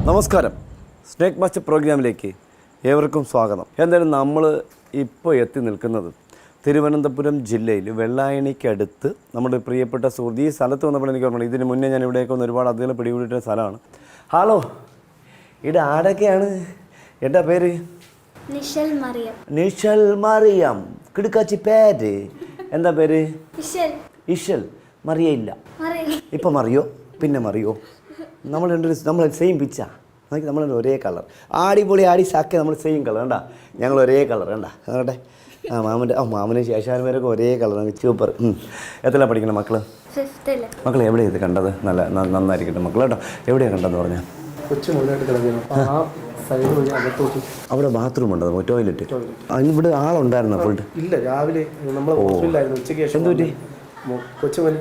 നമസ്കാരം. Snake master പ്രോഗ്രാമിലേക്ക് ഏവർക്കും സ്വാഗതം. എന്തായാലും നമ്മൾ ഇപ്പോൾ എത്തി നിൽക്കുന്നത് തിരുവനന്തപുരം ജില്ലയിൽ വെള്ളായണിക്കടുത്ത് നമ്മുടെ പ്രിയപ്പെട്ട സുഹൃത്ത് ഈ സ്ഥലത്ത് വന്നപ്പോൾ എനിക്ക് ഓർമ്മ, ഇതിന് മുന്നേ ഞാൻ ഇവിടേക്ക് ഒന്ന് ഒരുപാട് അതികളെ പിടികൂടിയിട്ട സ്ഥലമാണ്. ഹലോ, ഇവിടെ ആരൊക്കെയാണ്? എൻ്റെ പേര് നിഷൽ മറിയം. കിടുക്കാച്ചി പേര് എന്താ പേര്? ഇഷൽ. മറിയയില്ല. ഇപ്പം മറിയോ പിന്നെ മറിയോ? നമ്മൾ സെയിം പിച്ചാ. നമ്മൾ ഒരേ കളർ. ആടിപൊളി ആടി സാക്കെ നമ്മൾ സെയിം കളർ കണ്ടാ. ഞങ്ങൾ ഒരേ കളർ കണ്ടാ. നോട്ടെ മാമനും ശേഷാന്മാരൊക്കെ ഒരേ കളറാണ്. സൂപ്പർ. എത്ര പഠിക്കണം മക്കള്? മക്കൾ എവിടെയാണ് ഇത് കണ്ടത്? നല്ല നന്നായിരിക്കട്ടെ മക്കൾ കേട്ടോ. എവിടെയാണ് കണ്ടതെന്ന് പറഞ്ഞാൽ? അവിടെ ബാത്റൂം ഉണ്ടോ? ടോയ്ലറ്റ്? ഇവിടെ ആളുണ്ടായിരുന്നോ? ഫുൾ ഇല്ല. രാവിലെ എന്തുപറ്റി? കൊച്ചുമോന്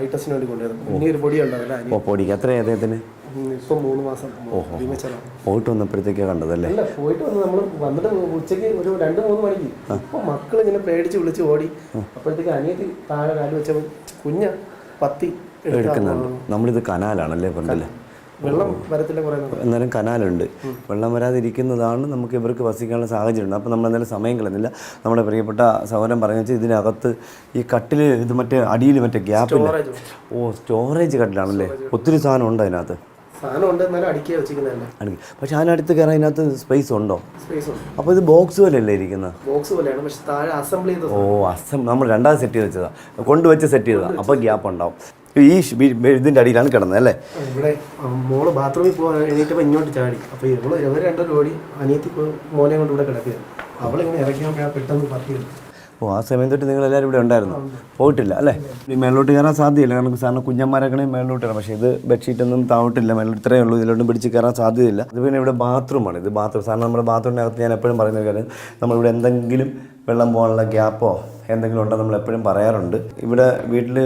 ഐ ടെസ്റ്റിന് വേണ്ടി കൊണ്ടുവരുന്നു. പൊടിക്ക് എത്രയാണ് അദ്ദേഹത്തിന്? ഇപ്പം 3 മാസം. ഓഹോ, പോയിട്ട് വന്നപ്പോഴത്തേക്കാണ് കണ്ടതല്ലേ? പോയിട്ട് വന്ന് നമ്മൾ വന്നിട്ട് ഉച്ചയ്ക്ക് ഒരു 2-3 മണിക്ക് അപ്പോൾ മക്കൾ ഇങ്ങനെ പേടിച്ച് വിളിച്ച് ഓടി. അപ്പോഴത്തേക്ക് അനിയത്തി താഴെ കാല് വെച്ചപ്പോൾ കുഞ്ഞ പത്തി എടുക്കുന്നുണ്ട്. നമ്മളിത് കനാലാണല്ലേ പണ്ടല്ലേ? വെള്ളം വരത്തില്ല കുറേ. എന്നാലും കനാലുണ്ട്. വെള്ളം വരാതിരിക്കുന്നതാണ് നമുക്ക് ഇവർക്ക് വസിക്കാനുള്ള സാഹചര്യമുണ്ട്. അപ്പോൾ നമ്മൾ എന്തായാലും സമയം കളയുന്നില്ല. നമ്മുടെ പ്രിയപ്പെട്ട സഹോദരൻ പറഞ്ഞു വെച്ചാൽ ഇതിനകത്ത് ഈ കട്ടിൽ ഇത് മറ്റേ അടിയിൽ മറ്റേ ഗ്യാപ്പില്ല. ഓ, സ്റ്റോറേജ് കട്ടിലാണല്ലേ? ഒത്തിരി സാധനം ഉണ്ട് അതിനകത്ത്. പക്ഷെ അതിനടുത്ത് കയറാൻ അതിനകത്ത് സ്പേസ് ഉണ്ടോ? അപ്പോൾ ഇത് ബോക്സ് പോലെയല്ലേ ഇരിക്കുന്നത്? ഓ, നമ്മൾ രണ്ടാമത് സെറ്റ് ചെയ്ത് വെച്ചതാ, കൊണ്ടുവച്ച് സെറ്റ് ചെയ്തതാ. അപ്പോൾ ഗ്യാപ്പ് ഉണ്ടാവും. ഈ ഇതിൻ്റെ അടിയിലാണ് കിടന്നത് അല്ലേ? ഇവിടെ മോള് ബാത്റൂമിൽ പോകാൻ എണീറ്റപ്പോൾ ഇങ്ങോട്ട് ചാടി. അപ്പോൾ ഇവർ രണ്ടും ഓടി. അനിയത്തി മോനെ കൊണ്ട് ഇവിടെ കിടക്കുക. അവളിങ്ങനെ ഇറക്കിയാൽ പെട്ടെന്ന് പറ്റിയത്. ഓ, ആ സമയം തൊട്ട് നിങ്ങളെല്ലാവരും ഇവിടെ ഉണ്ടായിരുന്നു? പോയിട്ടില്ല അല്ലേ? ഈ മേലോട്ട് കയറാൻ സാധ്യതയില്ല. കാരണം സാറിന് കുഞ്ഞന്മാരൊക്കെ മേലോട്ട് കയറാം. പക്ഷേ ഇത് ബെഡ്ഷീറ്റൊന്നും താവട്ടില്ല. മേലോട്ട് ഇത്രയേ ഉള്ളൂ. ഇതിലോട്ടും പിടിച്ച് കയറാൻ സാധ്യതയില്ല. ഇത് പിന്നെ ഇവിടെ ബാത്റൂമാണ്. ഇത് ബാത്റൂം സാറിന് നമ്മുടെ ബാത്റൂമിനകത്ത് ഞാൻ എപ്പോഴും പറയുന്ന കാര്യം, നമ്മളിവിടെ എന്തെങ്കിലും വെള്ളം പോകാനുള്ള ഗ്യാപ്പോ എന്തെങ്കിലും ഉണ്ടോ നമ്മൾ എപ്പോഴും പറയാറുണ്ട്. ഇവിടെ വീട്ടിൽ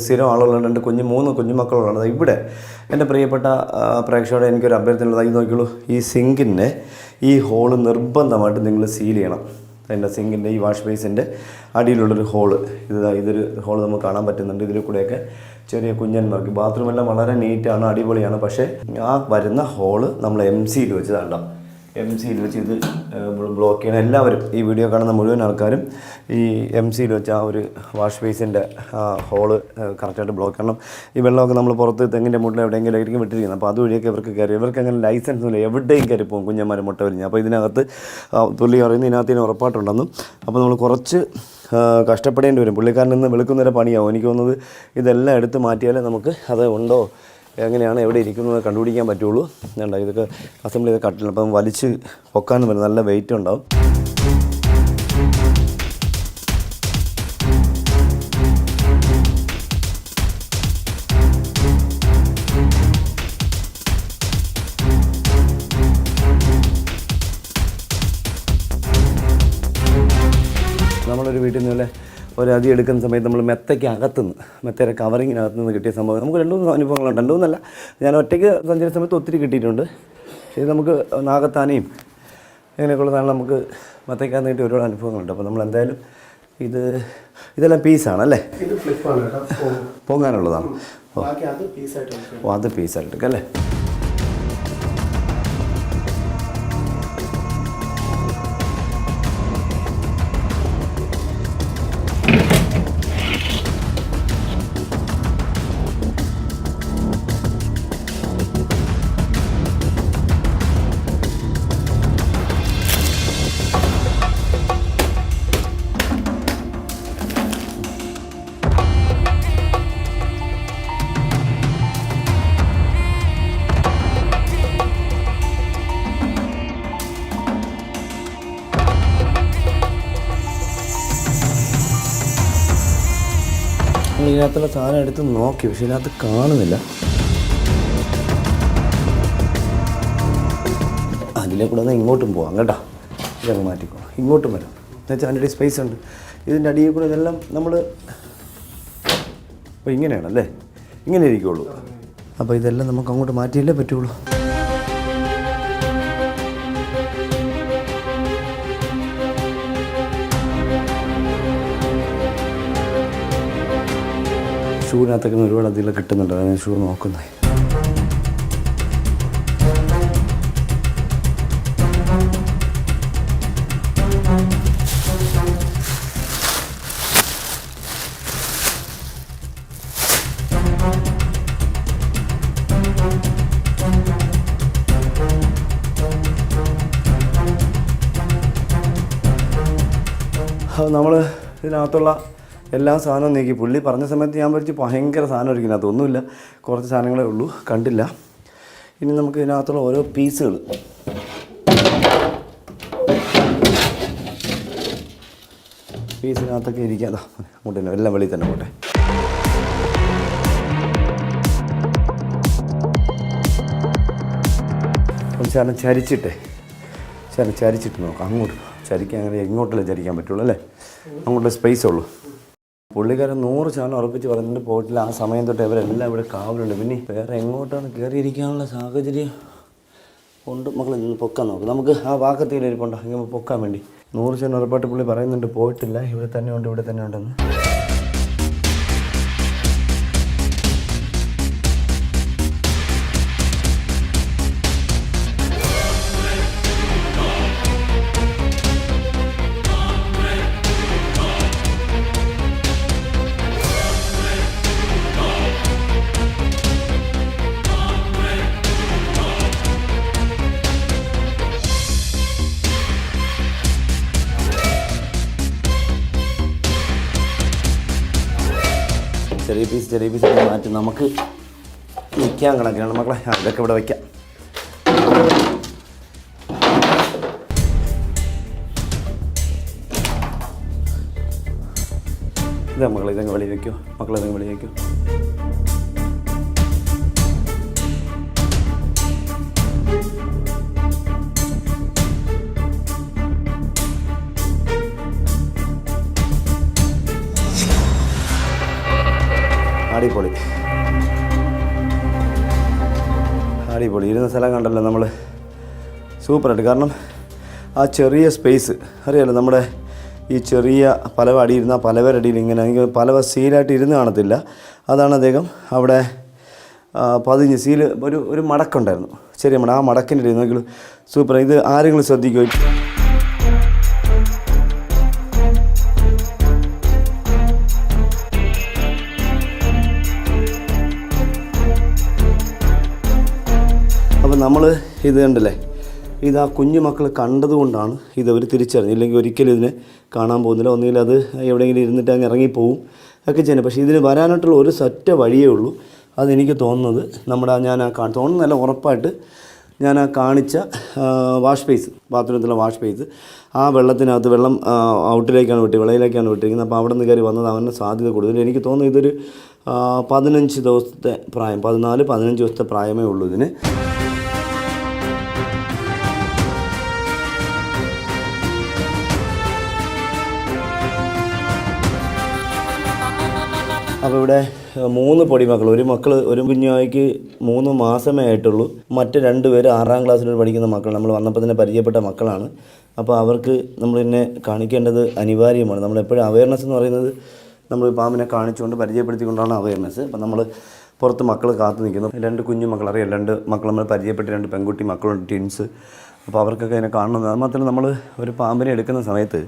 സ്ഥിരം ആളുകളുണ്ട്. 3 കുഞ്ഞുമക്കളുള്ളത്. ഇവിടെ എൻ്റെ പ്രിയപ്പെട്ട പ്രേക്ഷകരോട് എനിക്കൊരു അഭ്യർത്ഥനയുള്ളത്, ഇത് നോക്കിയുള്ളൂ, ഈ സിങ്കിൻ്റെ ഈ ഹോള് നിർബന്ധമായിട്ട് നിങ്ങൾ സീൽ ചെയ്യണം. അതിൻ്റെ സിങ്കിൻ്റെ ഈ വാഷ് ബേസിൻ്റെ അടിയിലുള്ളൊരു ഹോള്, ഇതൊരു ഹോള് നമുക്ക് കാണാൻ പറ്റുന്നുണ്ട്. ഇതിൽ കൂടെയൊക്കെ ചെറിയ കുഞ്ഞന്മാർക്ക് ബാത്റൂമെല്ലാം വളരെ നീറ്റാണ്, അടിപൊളിയാണ്. പക്ഷേ ആ വരുന്ന ഹോള് നമ്മൾ MC വെച്ച് താണ്ടാം. MC വെച്ച് ഇത് ബ്ലോക്ക് ചെയ്യണം. എല്ലാവരും ഈ വീഡിയോ കാണുന്ന മുഴുവൻ ആൾക്കാരും ഈ MC വെച്ച് ആ ഒരു വാഷ് ബേസിൻ്റെ ആ ഹോള് കറക്റ്റായിട്ട് ബ്ലോക്ക് ചെയ്യണം. ഈ വെള്ളമൊക്കെ നമ്മൾ പുറത്ത് തെങ്ങിൻ്റെ മുട്ടിൽ എവിടെയെങ്കിലും ആയിരിക്കും വിട്ടിരിക്കുന്നത്. അപ്പോൾ അതുവഴിയൊക്കെ ഇവർക്ക് കയറി. ഇവർക്ക് അങ്ങനെ ലൈസൻസ് ഒന്നുമില്ല, എവിടെയും കയറി പോകും കുഞ്ഞന്മാർ മുട്ട വിരിഞ്ഞ്. അപ്പോൾ ഇതിനകത്ത് തുള്ളി പറയുന്നത് ഇതിനകത്തിന് ഉറപ്പായിട്ടുണ്ടെന്നും. അപ്പോൾ നമ്മൾ കുറച്ച് കഷ്ടപ്പെടേണ്ടി വരും. പുള്ളിക്കാരൻ നിന്ന് വെളുക്കുന്നവരെ പണിയാവും. എനിക്ക് തോന്നുന്നത് ഇതെല്ലാം എടുത്ത് മാറ്റിയാലേ നമുക്ക് അത് ഉണ്ടോ എങ്ങനെയാണ് എവിടെ ഇരിക്കുന്നത് കണ്ടുപിടിക്കാൻ പറ്റുള്ളൂ. വേണ്ട, ഇതൊക്കെ അസംബ്ലി ചെയ്ത് കട്ടില്ല. അപ്പം വലിച്ച് പൊക്കാനും വരും, നല്ല വെയിറ്റ് ഉണ്ടാവും. നമ്മളൊരു വീട്ടിൽ നിന്നല്ലേ ഒരതി എടുക്കുന്ന സമയത്ത് നമ്മൾ മെത്തയ്ക്ക് അകത്തുനിന്ന് മെത്തയുടെ കവറിങ്ങിനകത്ത് നിന്ന് കിട്ടിയ സംഭവം നമുക്ക് 2-3 അനുഭവങ്ങളുണ്ട്. 2-3 ഞാൻ ഒറ്റയ്ക്ക് സഞ്ചരിച്ച സമയത്ത് ഒത്തിരി കിട്ടിയിട്ടുണ്ട്. പക്ഷേ ഇത് നമുക്ക് നാഗത്താനയും ഇങ്ങനെയൊക്കെയുള്ളതാണ്. നമുക്ക് മെത്തയ്ക്കകത്ത് കിട്ടിയ ഒരുപാട് അനുഭവങ്ങളുണ്ട്. അപ്പോൾ നമ്മൾ എന്തായാലും ഇതെല്ലാം പീസാണല്ലേ? പൊങ്ങാനുള്ളതാണ്. ഓ, അത് പീസായിട്ട് അല്ലേ? ഇതിനകത്തുള്ള സാധനം എടുത്ത് നോക്കി, പക്ഷെ ഇതിനകത്ത് കാണുന്നില്ല. അതിലെ കൂടെ ഒന്ന് ഇങ്ങോട്ടും പോകാം കേട്ടോ. ഇതങ്ങ് മാറ്റിക്കോ, ഇങ്ങോട്ടും വരാം. എന്നുവെച്ചാൽ അതിൻ്റെ അടിയിൽ സ്പേസ് ഉണ്ട്. ഇതിൻ്റെ അടിയിൽ കൂടെ ഇതെല്ലാം നമ്മൾ അപ്പോൾ ഇങ്ങനെയാണല്ലേ, ഇങ്ങനെ ഇരിക്കുള്ളൂ. അപ്പോൾ ഇതെല്ലാം നമുക്ക് അങ്ങോട്ട് മാറ്റിയല്ലേ പറ്റുള്ളൂ. ഷൂവിനകത്തൊക്കെ ഒരുപാട് അതിൽ കിട്ടുന്നുണ്ട്. ഞാൻ ഷൂ നോക്കുന്നത്. നമ്മൾ ഇതിനകത്തുള്ള എല്ലാ സാധനവും നീക്കി. പുള്ളി പറഞ്ഞ സമയത്ത് ഞാൻ വിളിച്ച് ഭയങ്കര സാധനം ഇരിക്കുന്നത്, ഒന്നുമില്ല, കുറച്ച് സാധനങ്ങളേ ഉള്ളൂ, കണ്ടില്ല. ഇനി നമുക്ക് ഇതിനകത്തുള്ള ഓരോ പീസുകൾ പീസിനകത്തൊക്കെ ഇരിക്കാം. അങ്ങോട്ട് തന്നെ എല്ലാം വെളിയിൽ തന്നെ പോട്ടെ. ശരം ചരിച്ചിട്ട് നോക്കാം. അങ്ങോട്ട് ചരിക്കാൻ അങ്ങനെ എങ്ങോട്ടല്ലേ ചരിക്കാൻ പറ്റുള്ളൂ അല്ലേ, അങ്ങോട്ട് സ്പേസ് ഉള്ളൂ. പുള്ളിക്കാരൻ 100% ഉറപ്പിച്ച് പറഞ്ഞിട്ട് പോയിട്ടില്ല. ആ സമയം തൊട്ട് ഇവരെല്ലാം ഇവിടെ കാവലുണ്ട്. പിന്നെ വേറെ എങ്ങോട്ടാണ് കയറിയിരിക്കാനുള്ള സാഹചര്യം ഉണ്ട്. മക്കളെ നിന്ന് പൊക്കാൻ നോക്കും. നമുക്ക് ആ വാക്കത്തിലിരിപ്പുണ്ടോ ഇങ്ങനെ പൊക്കാൻ വേണ്ടി 100% ഉറപ്പായിട്ട് പുള്ളി പറയുന്നുണ്ട് പോയിട്ടില്ല, ഇവിടെ തന്നെ ഉണ്ട്, ഇവിടെ തന്നെ ഉണ്ടെന്ന്. ചെറിയ പീസ് മാറ്റി നമുക്ക് നിൽക്കാൻ കണക്കിനാണ് മക്കളെ. അതൊക്കെ ഇവിടെ വയ്ക്കാം. ഇതാ മക്കളെ, ഇതങ്ങ് വെളി വയ്ക്കോ, മക്കളെതങ്ങ് വെളി വയ്ക്കോ. അടിപൊളി ഇരുന്ന സ്ഥലം കണ്ടല്ലോ നമ്മൾ, സൂപ്പറായിട്ട്. കാരണം ആ ചെറിയ സ്പേസ് അറിയാമല്ലോ, നമ്മുടെ ഈ ചെറിയ പലവ അടിയിരുന്ന പലവരടിയിൽ ഇങ്ങനെ പലവ സീലായിട്ട് ഇരുന്ന് കാണത്തില്ല. അതാണ് അദ്ദേഹം അവിടെ പതിഞ്ഞ് സീല് ഒരു മടക്കുണ്ടായിരുന്നു, ചെറിയ മട, ആ മടക്കിൻ്റെ ഇരുന്നെങ്കിലും സൂപ്പർ. ഇത് ആരെങ്കിലും ശ്രദ്ധിക്കുമോ? അപ്പോൾ നമ്മൾ ഇത് കണ്ടല്ലേ, ഇത് ആ കുഞ്ഞു മക്കൾ കണ്ടതുകൊണ്ടാണ് ഇതവർ തിരിച്ചറിഞ്ഞു. ഇല്ലെങ്കിൽ ഒരിക്കലും ഇതിനെ കാണാൻ പോകുന്നില്ല. ഒന്നുകിൽ അത് എവിടെയെങ്കിലും ഇരുന്നിട്ട് അങ്ങ് ഇറങ്ങിപ്പോവും ഒക്കെ ചെയ്യുന്നത്. പക്ഷേ ഇതിന് വരാനായിട്ടുള്ള ഒരു ഒറ്റ വഴിയേ ഉള്ളൂ. അതെനിക്ക് തോന്നുന്നത് നമ്മുടെ തോന്നുന്നതല്ല, ഉറപ്പായിട്ട് ഞാൻ ആ കാണിച്ച വാഷ് ബേസ്, ബാത്റൂമത്തിലെ വാഷ് ബേസ്, ആ വെള്ളത്തിനകത്ത് വെള്ളം ഔട്ടിലേക്കാണ് വെള്ളയിലേക്കാണ് വിട്ടിരിക്കുന്നത്. അപ്പോൾ അവിടെ നിന്ന് കയറി വന്നത് അവൻ്റെ സാധ്യത കൂടുതൽ. എനിക്ക് തോന്നുന്നു ഇതൊരു 15 ദിവസത്തെ പ്രായം, 14-15 ദിവസത്തെ പ്രായമേ ഉള്ളൂ ഇതിന്. അപ്പോൾ ഇവിടെ 3 പൊടിമക്കൾ, ഒരു കുഞ്ഞായിക്ക് 3 മാസമേ ആയിട്ടുള്ളൂ. മറ്റ് 2 പേര് 6ാം ക്ലാസ്സിൽ പഠിക്കുന്ന മക്കൾ, നമ്മൾ വന്നപ്പോൾ തന്നെ പരിചയപ്പെട്ട മക്കളാണ്. അപ്പോൾ അവർക്ക് നമ്മൾ ഇതിനെ കാണിക്കേണ്ടത് അനിവാര്യമാണ്. നമ്മളെപ്പോഴും അവയർനെസ് എന്ന് പറയുന്നത് നമ്മൾ പാമ്പിനെ കാണിച്ചുകൊണ്ട് പരിചയപ്പെടുത്തിക്കൊണ്ടാണ് അവയർനെസ്. അപ്പോൾ നമ്മൾ പുറത്ത് മക്കൾ കാത്തു നിൽക്കുന്നു. 2 കുഞ്ഞു മക്കൾ, അറിയാം, 2 മക്കൾ നമ്മൾ പരിചയപ്പെട്ട് 2 പെൺകുട്ടി മക്കളുണ്ട്, ട്വിൻസ്. അപ്പോൾ അവർക്കൊക്കെ അതിനെ കാണുന്നത്. അത് മാത്രമല്ല, നമ്മൾ ഒരു പാമ്പിനെ എടുക്കുന്ന സമയത്ത്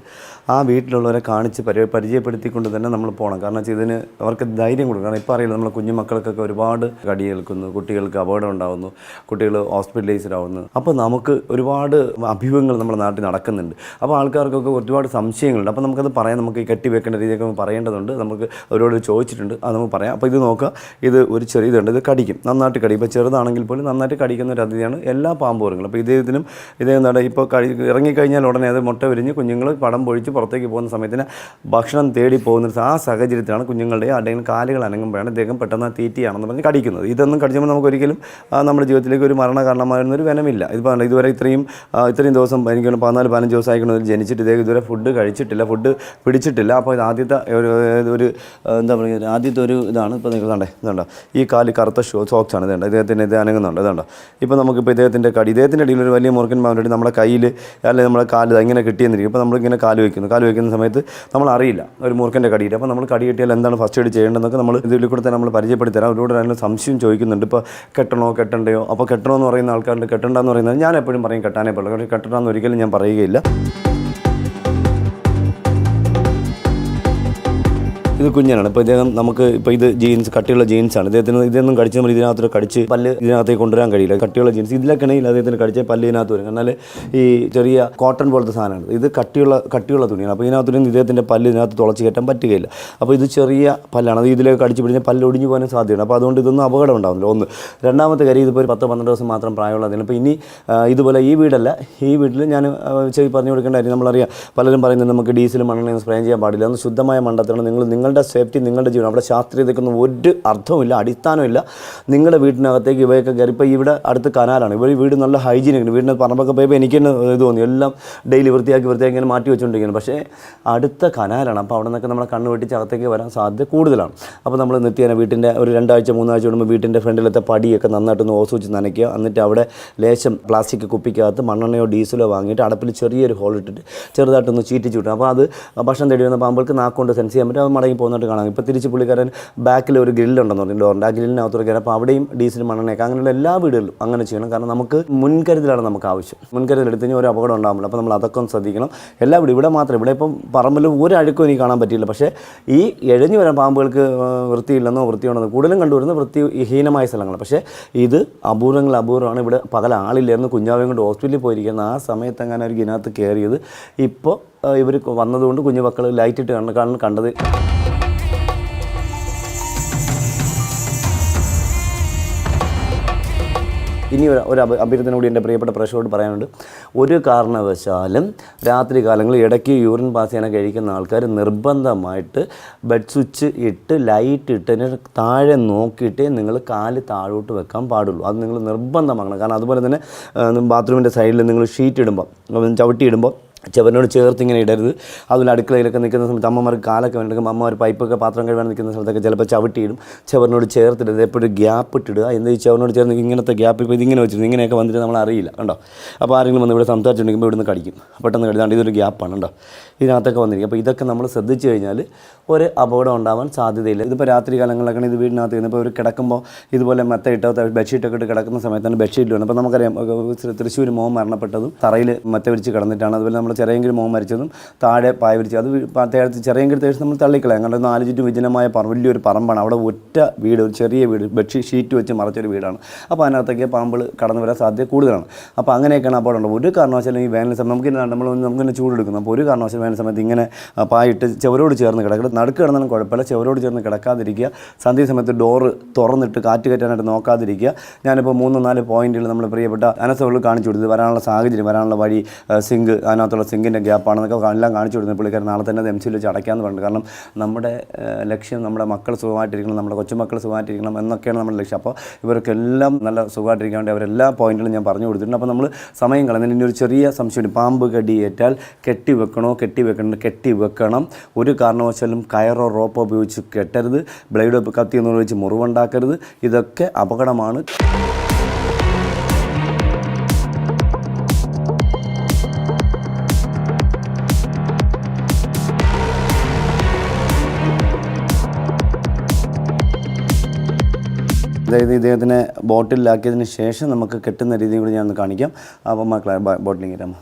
ആ വീട്ടിലുള്ളവരെ കാണിച്ച് പരിചയപ്പെടുത്തിക്കൊണ്ട് തന്നെ നമ്മൾ പോകണം. കാരണം വെച്ചാൽ ഇതിന് അവർക്ക് ധൈര്യം കൊടുക്കണം. കാരണം ഇപ്പോൾ അറിയില്ല, നമ്മൾ കുഞ്ഞു മക്കൾക്കൊക്കെ ഒരുപാട് കടി കേൾക്കുന്നു, കുട്ടികൾക്ക് അപകടം ഉണ്ടാകുന്നു, കുട്ടികൾ ഹോസ്പിറ്റലൈസ്ഡ് ആവുന്നു. അപ്പോൾ നമുക്ക് ഒരുപാട് അഭിമുഖങ്ങൾ നമ്മുടെ നാട്ടിൽ നടക്കുന്നുണ്ട്. അപ്പോൾ ആൾക്കാർക്കൊക്കെ ഒരുപാട് സംശയങ്ങളുണ്ട്. അപ്പോൾ നമുക്കത് പറയാം, നമുക്ക് ഈ കെട്ടിവെക്കേണ്ട രീതിയൊക്കെ പറയേണ്ടതുണ്ട്. നമുക്ക് അവരോട് ചോദിച്ചിട്ടുണ്ട്, അത് നമുക്ക് പറയാം. അപ്പോൾ ഇത് നോക്കുക, ഇത് ഒരു ചെറിയതുണ്ട്, ഇത് കടിക്കും, നന്നായിട്ട് കടിക്കും. ഇപ്പോൾ ചെറുതാണെങ്കിൽ പോലും നന്നായിട്ട് കടിക്കുന്ന ഒരു അതിഥിയാണ് എല്ലാ പാമ്പോറുകളും. അപ്പോൾ ഇതിനും ഇതെന്താണ്, ഇപ്പോൾ ഇറങ്ങിക്കഴിഞ്ഞാൽ ഉടനെ അത് മുട്ട വിരിഞ്ഞ് കുഞ്ഞുങ്ങൾ പടം പൊഴിച്ച് പുറത്തേക്ക് പോകുന്ന സമയത്തിന് ഭക്ഷണം തേടി പോകുന്ന ആ സാഹചര്യത്തിലാണ് കുഞ്ഞുങ്ങളുടെ അല്ലെങ്കിൽ കാലുകൾ അനങ്ങുമ്പോഴാണ് ഇദ്ദേഹം പെട്ടെന്ന് തീറ്റിയാണെന്ന് പറഞ്ഞ് കടിക്കുന്നത്. ഇതൊന്നും കടിച്ചുമ്പോൾ നമുക്കൊരിക്കലും നമ്മുടെ ജീവിതത്തിലേക്ക് ഒരു മരണ കാരണമായിരുന്നൊരു വനമില്ല. ഇതിപ്പോൾ ഇതുവരെ ഇത്രയും ദിവസം എനിക്ക് 14-15 ദിവസം ആയിക്കണമെന്ന് ജനിച്ചിട്ട് ഇദ്ദേഹം ഇതുവരെ ഫുഡ് കഴിച്ചിട്ടില്ല, ഫുഡ് പിടിച്ചിട്ടില്ല. അപ്പോൾ ഇത് ആദ്യത്തെ ഒരു എന്താ പറയുക, ആദ്യത്തെ ഒരു ഇതാണ്. ഇപ്പോൾ നിങ്ങൾ ഇതുണ്ടോ, ഈ കാല് കറുത്ത സോക്സാണ്, ഇതുണ്ട്, ഇദ്ദേഹത്തിന് ഇത് അനങ്ങുന്നുണ്ട്, ഇതുണ്ടോ. ഇപ്പോൾ നമുക്കിപ്പോൾ ഇദ്ദേഹത്തിൻ്റെ ഇദ്ദേഹത്തിൻ്റെ ഇടയിൽ ഒരു വലിയ മുറുക്കൻ മാവേണ്ടി നമ്മുടെ കയ്യിൽ അല്ലെങ്കിൽ നമ്മുടെ കാല് ഇങ്ങനെ കിട്ടിയെന്നിരിക്കും. ഇപ്പോൾ നമ്മളിങ്ങനെ കാല് വയ്ക്കുന്ന സമയത്ത് നമ്മളറിയില്ല ഒരു മൂർഖൻ്റെ കടിയിട്ട്. അപ്പോൾ നമ്മൾ കടി കിട്ടിയാൽ എന്താണ് ഫസ്റ്റ് എയ്ഡ് ചെയ്യേണ്ടതെന്നൊക്കെ നമ്മൾ ഇതിൽ കൂടെ തന്നെ നമ്മൾ പരിചയപ്പെടുത്തി തരാം. അവരോട് അതിന് സംശയം ചോദിക്കുന്നുണ്ട്, ഇപ്പോൾ കെട്ടണോ കെട്ടണ്ടയോ. അപ്പോൾ കെട്ടണമെന്ന് പറയുന്ന ആൾക്കാരുണ്ട്, കെട്ടണ്ടെന്ന് പറയുന്നത് ഞാൻ എപ്പോഴും പറയും കെട്ടാനേ പാടുള്ളൂ. പക്ഷേ കെട്ടണമെന്ന് ഒരിക്കലും ഞാൻ പറയുകയില്ല. ഇത് കുഞ്ഞനാണ്. ഇപ്പോൾ ഇദ്ദേഹം നമുക്ക് ഇപ്പോൾ ഇത് ജീൻസ് കട്ടിയുള്ള ജീൻസാണ്. ഇതൊന്നും കടിച്ച് നമ്മൾ ഇതിനകത്ത് കടിച്ച് പല്ല് ഇതിനകത്തേക്ക് കൊണ്ടുവരാൻ കഴിയില്ല. കട്ടിയുള്ള ജീൻസ് ഇതിലൊക്കെയാണെങ്കിൽ അദ്ദേഹത്തിന് കടിച്ച് പല്ല് ഇതിനകത്ത് വരും. എന്നാൽ ഈ ചെറിയ കോട്ടൺ പോലത്തെ സാധനമാണ്. ഇത് കട്ടിയുള്ള തുണിയാണ്. അപ്പോൾ ഇതിനകത്തുനിന്ന് ഇദ്ദേഹത്തിൻ്റെ പല്ല് ഇതിനകത്ത് തുളച്ച് കയറ്റാൻ പറ്റുകയില്ല. അപ്പോൾ ഇത് ചെറിയ പല്ലാണ്. അത് ഇതിലേക്ക് കടിച്ച് പിടിച്ചാൽ പല്ല് ഒടിഞ്ഞു പോകാനും സാധ്യതയുണ്ട്. അപ്പോൾ അതുകൊണ്ട് ഇതൊന്നും അപകടം ഉണ്ടാകുന്നില്ല. ഒന്ന്. രണ്ടാമത്തെ കാര്യം, ഇതിപ്പോൾ ഒരു 10-12 ദിവസം മാത്രം പ്രായമുള്ളതിന്. അപ്പോൾ ഇനി ഇതുപോലെ ഈ വീടല്ല, ഈ വീട്ടിൽ ഞാൻ പറഞ്ഞു കൊടുക്കേണ്ട കാര്യം നമ്മളറിയാം. പലരും പറയുന്നത് നമുക്ക് ഡീസൽ മണ്ണെണ്ണ സ്പ്രേ ചെയ്യാൻ പാടില്ല. ഒന്ന് ശുദ്ധമായ മണ്ടത്തിലാണ്. നിങ്ങളുടെ സേഫ്റ്റി, നിങ്ങളുടെ ജീവൻ. അവിടെ ശാസ്ത്രീയതയ്ക്കൊന്നും ഒരു അർത്ഥവുമില്ല, അടിസ്ഥാനമില്ല. നിങ്ങളുടെ വീട്ടിനകത്തേക്ക് ഇവയൊക്കെ കയറി. ഇപ്പോൾ ഇവിടെ അടുത്ത് കനാലാണ്. ഇവിടെ വീട് നല്ല ഹൈജീനിക്. വീടിൻ്റെ പറമ്പൊക്കെ പോയപ്പോൾ എനിക്ക് തന്നെ ഇത് തോന്നി. എല്ലാം ഡെയിലി വൃത്തിയാക്കി ഇങ്ങനെ മാറ്റി വെച്ചുകൊണ്ടിരിക്കുന്നത്. പക്ഷേ അടുത്ത കനാലാണ്. അപ്പോൾ അവിടെ നിന്നൊക്കെ നമ്മളെ കണ്ണ് വെട്ടിച്ച് അകത്തേക്ക് വരാൻ സാധ്യത കൂടുതലാണ്. അപ്പോൾ നമ്മൾ നിത്യേന വീട്ടിൻ്റെ ഒരു 2 ആഴ്ച 3 ആഴ്ച കൂടുമ്പോൾ വീട്ടിൻ്റെ ഫ്രണ്ടിലത്തെ പടിയൊക്കെ നന്നായിട്ടൊന്ന് ഓസ് വെച്ച് നനയ്ക്കുക. എന്നിട്ട് അവിടെ ലേശം പ്ലാസ്റ്റിക് കുപ്പിക്കകത്ത് മണ്ണെണ്ണയോ ഡീസലോ വാങ്ങിയിട്ട് അടപ്പിൽ ചെറിയൊരു ഹോൾ ഇട്ടിട്ട് ചെറുതായിട്ടൊന്ന് ചീറ്റിച്ചു വിട്ടു. അപ്പോൾ അത് ഭക്ഷണം തേടി വന്ന പാമ്പുകൾക്ക് നാക്കൊണ്ട് സെൻസ് ചെയ്യാൻ പറ്റും. അത് മടങ്ങി പോകുന്നിട്ട് കാണാം. ഇപ്പോൾ തിരിച്ച് പുള്ളിക്കാരൻ ബാക്കിൽ ഒരു ഗ്രില്ലുണ്ടെന്ന് പറഞ്ഞു, ഡോറിൻ്റെ. ആ ഗ്രില്ലിനകത്തോട് കയറി. അപ്പോൾ അവിടെയും ഡീസൽ മണ്ണെണ്ണയൊക്കെ അങ്ങനെയുള്ള എല്ലാ വീടുകളിലും അങ്ങനെ ചെയ്യണം. കാരണം നമുക്ക് മുൻകരുതലാണ് നമുക്ക് ആവശ്യം. മുൻകരുതൽ എടുത്ത് കഴിഞ്ഞാൽ ഒരു അപകടം ഉണ്ടാകുന്നില്ല. അപ്പോൾ നമ്മൾ അതൊക്കെ ഒന്ന് ശ്രദ്ധിക്കണം. എല്ലാ വീടും ഇവിടെ മാത്രം. ഇവിടെ ഇപ്പം പറമ്പിൽ ഒരു അഴുക്കും എനിക്ക് കാണാൻ പറ്റിയില്ല. പക്ഷേ ഈ എഴഞ്ഞു വരാൻ പാമ്പുകൾക്ക് വൃത്തിയില്ലെന്നോ വൃത്തിയുണ്ടെന്നോ കൂടുതലും കണ്ടുവരുന്ന വൃത്തിഹീനമായ സ്ഥലങ്ങൾ. പക്ഷേ ഇത് അപൂർവമാണ്. ഇവിടെ പകൽ ആളില്ലായിരുന്നു. കുഞ്ഞാവയും കൊണ്ട് ഹോസ്പിറ്റലിൽ പോയിരിക്കുന്ന ആ സമയത്ത് അങ്ങനെ ഒരു ഇതിനകത്ത് കയറിയത്. ഇപ്പോൾ ഇവർ വന്നതുകൊണ്ട് കുഞ്ഞു മക്കൾ ലൈറ്റിട്ട് കണ്ടത്. ഇനി ഒരു അഭ്യർത്ഥന കൂടി എൻ്റെ പ്രിയപ്പെട്ട പ്രേക്ഷകരോട് പറയാനുണ്ട്. ഒരു കാരണവശാലും രാത്രി കാലങ്ങളിൽ ഇടയ്ക്ക് യൂറിൻ പാസ് ചെയ്യാൻ കഴിക്കുന്ന ആൾക്കാർ നിർബന്ധമായിട്ട് ബെഡ് സ്വിച്ച് ഇട്ട് ലൈറ്റ് ഇട്ടതിന് താഴെ നോക്കിയിട്ടേ നിങ്ങൾ കാല് താഴോട്ട് വെക്കാൻ പാടുള്ളൂ. അത് നിങ്ങൾ നിർബന്ധമാക്കണം. കാരണം അതുപോലെ തന്നെ ബാത്റൂമിൻ്റെ സൈഡിൽ നിങ്ങൾ ഷീറ്റ് ഇടുമ്പോൾ, ചവിട്ടിയിടുമ്പോൾ ചവറിനോട് ചേർത്ത് ഇങ്ങനെ ഇടരുത്. അതുപോലെ അടുക്കളയിലൊക്കെ നിൽക്കുന്ന സമയത്ത് അമ്മമാർക്ക് കാലൊക്കെ വേണ്ടെങ്കിൽ അമ്മമാർ പൈപ്പൊക്കെ പാത്രം കഴുകാൻ നിൽക്കുന്ന സ്ഥലത്തൊക്കെ ചിലപ്പോൾ ചവിട്ടിയിടും. ചവറിനോട് ചേർത്തിടരുത്. എപ്പോഴും ഗ്യാപ്പ് ഇട്ടിടുക. എന്താ ഈ ചവറിനോട് ചേർന്ന് ഇങ്ങനത്തെ ഗ്യാപ്പ് ഇപ്പോൾ ഇതിങ്ങനെ വെച്ചിരുന്നു. ഇങ്ങനെയൊക്കെ വന്നിട്ട് നമ്മൾ അറിയില്ല. കണ്ടോ? അപ്പോൾ ആരെങ്കിലും വന്ന് ഇവിടെ സംസാരിച്ചിട്ടുണ്ടെങ്കിൽ ഇവിടുന്ന് കടിക്കും. പെട്ടെന്ന് കടിച്ചാണ്ട് ഇതൊരു ഗ്യാപ്പാണ്. കണ്ടോ? ഇതിനകത്തൊക്കെ വന്നിരിക്കും. അപ്പോൾ ഇതൊക്കെ നമ്മൾ ശ്രദ്ധിച്ചു കഴിഞ്ഞാൽ ഒരു അപകടം ഉണ്ടാവാൻ സാധ്യതയില്ല. ഇതിപ്പോൾ രാത്രി കാലങ്ങളിലൊക്കെ ഇത് വീടിനകത്ത് ഇപ്പോൾ ഒരു കിടക്കുമ്പോൾ ഇതുപോലെ മെത്തയിട്ടോ ബെഡ്ഷീറ്റൊക്കെ ഇട്ട് കിടക്കുന്ന സമയത്താണ് ബെഡ്ഷീറ്റ് വേണം. അപ്പോൾ നമുക്കറിയാം തൃശ്ശൂർ മോൻ മരണപ്പെട്ടതും തറയിൽ മെത്ത വിരിച്ച് കിടന്നിട്ടാണ്. അതുപോലെ നമ്മൾ ചെറിയെങ്കിലും മോൻ മരിച്ചതും താഴെ പായ വിരിച്ച് അത് ചെറിയെങ്കിലും തേച്ച് നമ്മൾ തള്ളിക്കളയാം. കാരണം 4 ചുറ്റും വിജനമായ വലിയൊരു പറമ്പാണ്. അവിടെ ഒറ്റ വീട്, ഒരു ചെറിയ വീട്, ഷീറ്റ് വെച്ച് മറച്ചൊരു വീടാണ്. അപ്പോൾ അതിനകത്തേക്ക് പാമ്പുകൾ കടന്നു വരാൻ സാധ്യത കൂടുതലാണ്. അപ്പോൾ അങ്ങനെയൊക്കെയാണ് അപ്പോൾ ഉള്ളത്. ഒരു കാരണവശാലും ഈ വേനൽ സമയം നമുക്കിങ്ങനെ ചൂടെടുക്കുന്നു. അപ്പോൾ ഒരു കാരണവശാലും വേനൽ സമയത്ത് ഇങ്ങനെ പായിട്ട് ചുവരോട് ചേർന്ന് കിടക്കുക. നടുക്ക് കിടന്നാലും കുഴപ്പമില്ല, ചുവരോട് ചേർന്ന് കിടക്കാതിരിക്കുക. സന്ധ്യ സമയത്ത് ഡോറ് തുറന്നിട്ട് കാറ്റ് കയറ്റാനായിട്ട് നോക്കാതിരിക്കുക. ഞാനിപ്പോൾ 3-4 പോയിന്റുകൾ നമ്മൾ പ്രിയപ്പെട്ട അനസകളിൽ കാണിച്ചു കൊടുത്തത്. വരാനുള്ള സാഹചര്യം, വരാനുള്ള വഴി, സിങ്ക്, അതിനകത്തുള്ള സിങ്കിൻ്റെ ഗ്യാപ്പാണെന്നൊക്കെ എല്ലാം കാണിച്ചു കൊടുക്കുന്നത്. പുള്ളിക്കാരൻ നാളെ തന്നെ അത് MCയിൽ വെച്ച് അടയ്ക്കാമെന്ന് പറഞ്ഞു. കാരണം നമ്മുടെ ലക്ഷ്യം നമ്മുടെ മക്കൾ സുഖമായിട്ടിരിക്കണം, നമ്മുടെ കൊച്ചുമക്കൾ സുഖമായിട്ടിരിക്കണം എന്നൊക്കെയാണ് നമ്മുടെ ലക്ഷ്യം. അപ്പോൾ ഇവർക്കെല്ലാം നല്ല സുഖമായിട്ടിരിക്കാൻ വേണ്ടി അവരെല്ലാ പോയിന്റുകളും ഞാൻ പറഞ്ഞു കൊടുത്തിട്ടുണ്ട്. അപ്പോൾ നമ്മൾ സമയം കളയുന്നതിന് ഇനി ഒരു ചെറിയ സംശയമുണ്ട്. പാമ്പ് കടിയേറ്റാൽ കെട്ടി വെക്കണം. ഒരു കാരണവശാലും കയറോ റോപ്പോ ഉപയോഗിച്ച് കെട്ടരുത്. ബ്ലേഡോ കത്തിയൊന്നും ഉപയോഗിച്ച് മുറിവുണ്ടാക്കരുത്. ഇതൊക്കെ അപകടമാണ്. അതായത് ഇദ്ദേഹത്തിനെ ബോട്ടിലാക്കിയതിന് ശേഷം നമുക്ക് കെട്ടുന്ന രീതിയും കൂടി ഞാനൊന്ന് കാണിക്കാം. അപ്പം മക്കളെ ബോട്ടിലിങ് ഇരാമോ?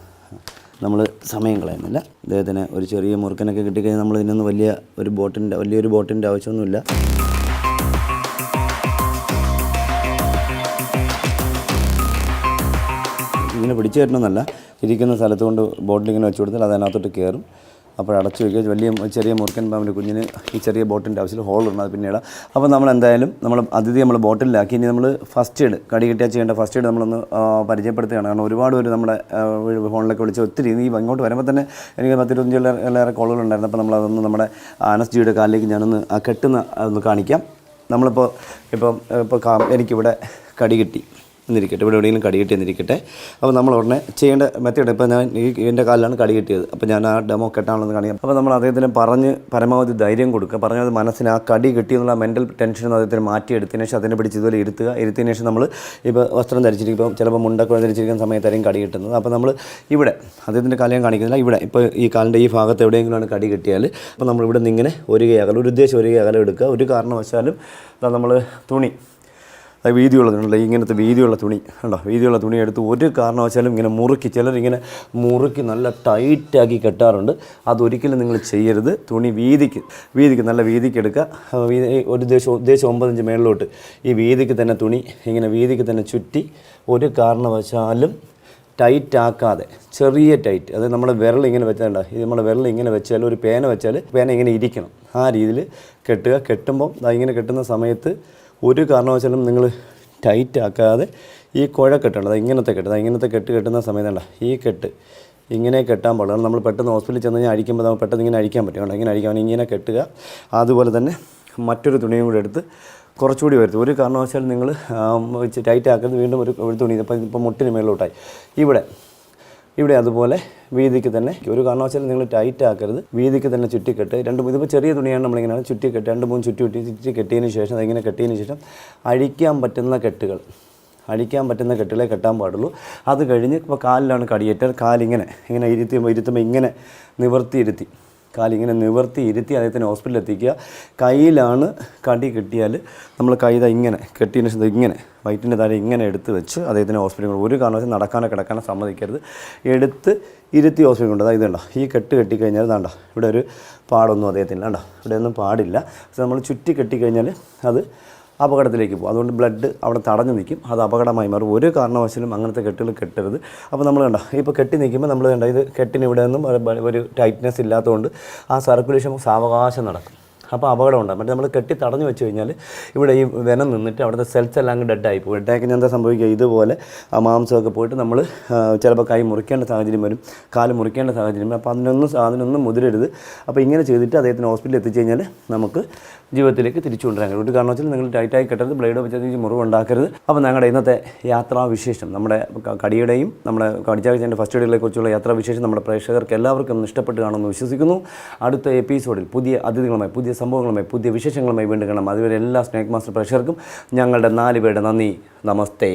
നമ്മൾ സമയം കളയുന്നില്ല. ഇദ്ദേഹത്തിന് ഒരു ചെറിയ മുറുക്കനൊക്കെ കിട്ടിക്കഴിഞ്ഞാൽ നമ്മൾ ഇതിനൊന്നും വലിയൊരു ബോട്ടിൻ്റെ ആവശ്യമൊന്നുമില്ല. ഇങ്ങനെ പിടിച്ചു കയറ്റണമെന്നല്ല, ഇരിക്കുന്ന സ്ഥലത്ത് കൊണ്ട് ബോട്ടിലിങ്ങനെ വെച്ച് കൊടുത്താൽ അത് അതിനകത്തോട്ട് കയറും. അപ്പോൾ അടച്ചു വയ്ക്കുക. ചെറിയ മുറുക്കൻ പാമ്പിൻ്റെ കുഞ്ഞിന് ഈ ചെറിയ ബോട്ടിൻ്റെ ആവശ്യത്തിൽ ഹോളുണ്ട്, അത് പിന്നീട്. അപ്പോൾ നമ്മൾ എന്തായാലും നമ്മൾ ബോട്ടിലാക്കി. ഇനി നമ്മൾ ഫസ്റ്റ് എയ്ഡ്, കടി കിട്ടിയാൽ ചെയ്യേണ്ട ഫസ്റ്റ് എയ്ഡ് നമ്മളൊന്ന് പരിചയപ്പെടുത്തുകയാണ്. കാരണം ഒരുപാട് പേര് നമ്മുടെ ഫോണിലൊക്കെ വിളിച്ച് ഒത്തിരി ഇങ്ങോട്ട് വരുമ്പോൾ തന്നെ എനിക്ക് 10-25 കോളുകളുണ്ടായിരുന്നു. അപ്പോൾ നമ്മളതൊന്ന് നമ്മുടെ അനസ് ജിയുടെ കാലിലേക്ക് ഞാനൊന്ന് ഒന്ന് കാണിക്കാം. നമ്മളിപ്പോൾ എനിക്കിവിടെ കടി കിട്ടി എന്നിരിക്കട്ടെ, ഇവിടെ എവിടെയെങ്കിലും കടി കിട്ടി എന്നിരിക്കട്ടെ. അപ്പോൾ നമ്മൾ ഉടനെ ചെയ്യേണ്ട മെത്തേഡ്, ഇപ്പോൾ ഞാൻ എൻ്റെ കാലിലാണ് കടി കിട്ടിയത്. അപ്പോൾ ഞാൻ ആ ഡെമോ കെട്ടാണെന്ന് കാണിക്കാം. അപ്പോൾ നമ്മൾ അദ്ദേഹത്തിന് പരമാവധി ധൈര്യം കൊടുക്കുക. പറഞ്ഞത് മനസ്സിന് ആ കടി കിട്ടിയെന്നുള്ള മെൻ്റൽ ടെൻഷനൊന്നും അദ്ദേഹത്തിന് മാറ്റിയെടുത്തതിന് ശേഷം അതിനെ പിടിച്ച് ഇതുപോലെ ഇരുത്തിയതിന് ശേഷം നമ്മൾ ഇപ്പോൾ വസ്ത്രം ധരിച്ചിരിക്കും, ചിലപ്പോൾ മുണ്ടൊക്കെ ധരിച്ചിരിക്കുന്ന സമയത്തായിരിക്കും കടി കിട്ടുന്നത്. അപ്പോൾ നമ്മൾ ഇവിടെ അദ്ദേഹത്തിൻ്റെ കാലം കാണിക്കുന്നില്ല, ഇവിടെ ഇപ്പോൾ ഈ കാലിൻ്റെ ഈ ഭാഗത്ത് എവിടെയെങ്കിലുമാണ് കടി കിട്ടിയാൽ അപ്പോൾ നമ്മൾ ഇവിടെ നിന്ന് ഇങ്ങനെ ഒരു ഉദ്ദേശം അകലം എടുക്കുക. ഒരു കാരണവശാലും നമ്മൾ അത് വീതിയുള്ളതുണ്ടല്ലോ, ഇങ്ങനത്തെ വീതിയുള്ള തുണി കണ്ടോ, വീതിയുള്ള തുണി എടുത്ത് ഒരു കാരണവശാലും ഇങ്ങനെ മുറുക്കി, ചിലരിങ്ങനെ മുറുക്കി നല്ല ടൈറ്റാക്കി കെട്ടാറുണ്ട്. അതൊരിക്കലും നിങ്ങൾ ചെയ്യരുത്. തുണി വീതിക്ക് നല്ല വീതിക്ക് എടുക്കുക. ഒരു ഉദ്ദേശം 9 ഇഞ്ച് മേളിലോട്ട് ഈ വീതിക്ക് തന്നെ തുണി ഇങ്ങനെ വീതിക്ക് തന്നെ ചുറ്റി ഒരു കാരണവശാലും ടൈറ്റ് ആക്കാതെ, ചെറിയ ടൈറ്റ്, അത് നമ്മുടെ വിരൽ ഇങ്ങനെ വെച്ചാൽ, ഇത് നമ്മുടെ വിരൽ ഇങ്ങനെ വെച്ചാൽ, ഒരു പേന വെച്ചാൽ പേന ഇങ്ങനെ ഇരിക്കണം, ആ രീതിയിൽ കെട്ടുക. കെട്ടുമ്പോൾ ഇങ്ങനെ കെട്ടുന്ന സമയത്ത് ഒരു കാരണവശാലും നിങ്ങൾ ടൈറ്റ് ആക്കാതെ ഈ കുഴ കെട്ടേണ്ടത് ഇങ്ങനത്തെ കെട്ട് കെട്ടുന്ന സമയത്ത് ഈ കെട്ട് ഇങ്ങനെ കെട്ടാൻ പാടില്ല. നമ്മൾ പെട്ടെന്ന് ഹോസ്പിറ്റലിൽ ചെന്ന് കഴിഞ്ഞാൽ അഴിക്കുമ്പോൾ നമ്മൾ പെട്ടെന്ന് ഇങ്ങനെ അഴിക്കാൻ പറ്റും, ഇങ്ങനെ കെട്ടുക. അതുപോലെ തന്നെ മറ്റൊരു തുണിയും കൂടെ എടുത്ത് കുറച്ചുകൂടി വരുത്തും. ഒരു കാരണവശാലും നിങ്ങൾ ടൈറ്റ് ആക്കരുത്. വീണ്ടും ഒരു തുണി, ഇപ്പോൾ മുട്ടിന് മേളിലോട്ടായി, ഇവിടെ അതുപോലെ വീതിക്ക് തന്നെ, ഒരു കാരണവശാലും നിങ്ങൾ ടൈറ്റ് ആക്കരുത്. വീതിക്ക് തന്നെ ചുറ്റിക്കെട്ട്. ഇതിപ്പോൾ ചെറിയ തുണിയാണ്, നമ്മളിങ്ങനെ ചുറ്റിക്കെട്ട് 2-3 ചുറ്റി കെട്ടിയതിന് ശേഷം, അതിങ്ങനെ കെട്ടിയതിന് ശേഷം അഴിക്കാൻ പറ്റുന്ന കെട്ടുകളെ കെട്ടാൻ പാടുള്ളൂ. അത് കഴിഞ്ഞ് ഇപ്പോൾ കാലിലാണ് കടിയേറ്റാൽ കാലിങ്ങനെ ഇരുത്തുമ്പോൾ ഇങ്ങനെ കാലിങ്ങനെ നിവർത്തി ഇരുത്തി അദ്ദേഹത്തിന് ഹോസ്പിറ്റലിൽ എത്തിക്കുക. കയ്യിലാണ് കടി കിട്ടിയാൽ നമ്മൾ കൈ ഇങ്ങനെ കെട്ടിയതിന് ശേഷം ഇങ്ങനെ വയറ്റിൻ്റെ താഴെ ഇങ്ങനെ എടുത്ത് വെച്ച് അദ്ദേഹത്തിന് ഹോസ്പിറ്റലിൽ, ഒരു കാരണവശാലും നടക്കാനോ കിടക്കാനോ സമ്മതിക്കരുത്. എടുത്ത് ഇരുത്തി ഹോസ്പിറ്റലിൽ കൊണ്ട്. ഇത് കണ്ടോ, ഈ കെട്ട് കെട്ടിക്കഴിഞ്ഞാൽ ഇതാണ്ടോ, ഇവിടെ ഒരു പാടൊന്നും അദ്ദേഹത്തിന് കണ്ടോ, ഇവിടെ ഒന്നും പാടില്ല. പക്ഷെ നമ്മൾ ചുറ്റി കെട്ടിക്കഴിഞ്ഞാൽ അത് അപകടത്തിലേക്ക് പോകും. അതുകൊണ്ട് ബ്ലഡ് അവിടെ തടഞ്ഞു നിൽക്കും, അത് അപകടമായി മാറും. ഒരു കാരണവശാലും അങ്ങനത്തെ കെട്ടുകൾ കെട്ടരുത്. അപ്പോൾ നമ്മൾ കണ്ടോ, ഇപ്പോൾ കെട്ടി നിൽക്കുമ്പോൾ നമ്മൾ കണ്ടോ, ഇത് കെട്ടിന് ഇവിടെ നിന്നും ഒരു ടൈറ്റ്നെസ് ഇല്ലാത്തതുകൊണ്ട് ആ സർക്കുലേഷൻ സാവകാശം നടക്കും. അപ്പോൾ അപകടം ഉണ്ടാകും. മറ്റേ നമ്മൾ കെട്ടി തടഞ്ഞു വെച്ച് കഴിഞ്ഞാൽ ഇവിടെ ഈ വെനം നിന്നിട്ട് അവിടുത്തെ സെൽസ് എല്ലാം അങ്ങ് ഡെഡായി പോകും. ഡെഡായി എന്താ സംഭവിക്കുക, ഇതുപോലെ ആ മാംസമൊക്കെ പോയിട്ട് നമ്മൾ ചിലപ്പോൾ കൈ മുറിക്കേണ്ട സാഹചര്യം വരും, കാല് മുറിക്കേണ്ട സാഹചര്യം വരും. അപ്പോൾ അതിനൊന്നും മുതിരരുത്. അപ്പോൾ ഇങ്ങനെ ചെയ്തിട്ട് അദ്ദേഹത്തിന് ഹോസ്പിറ്റലിൽ എത്തിച്ചു കഴിഞ്ഞാൽ നമുക്ക് ജീവിതത്തിലേക്ക് തിരിച്ചു കൊണ്ടുവരാൻ കഴിയും. ഒരു കാരണവശാലും നിങ്ങൾ ടൈറ്റായി കെട്ടരുത്, ബ്ലേഡ് വെച്ച് മുറിവുണ്ടാക്കരുത്. അപ്പോൾ ഞങ്ങളുടെ ഇന്നത്തെ യാത്രാവിശേഷം, നമ്മുടെ കടിയുടെയും നമ്മുടെ കടിച്ചാഴ്ചൻ്റെ ഫസ്റ്റ് എയ്ഡിനെ കുറിച്ചുള്ള യാത്രാവിശേഷം നമ്മുടെ പ്രേക്ഷകർക്ക് എല്ലാവർക്കും ഇഷ്ടപ്പെട്ട് കാണുമെന്ന് വിശ്വസിക്കുന്നു. അടുത്ത എപ്പിസോഡിൽ പുതിയ അതിഥികളുമായി, പുതിയ സംഭവങ്ങളുമായി, പുതിയ വിശേഷങ്ങളുമായി വീണ്ടും കാണാം. അതുവരെ എല്ലാ സ്നേക് മാസ്റ്റർ പ്രേക്ഷകർക്കും ഞങ്ങളുടെ 4 പേരുടെ നന്ദി. നമസ്തേ.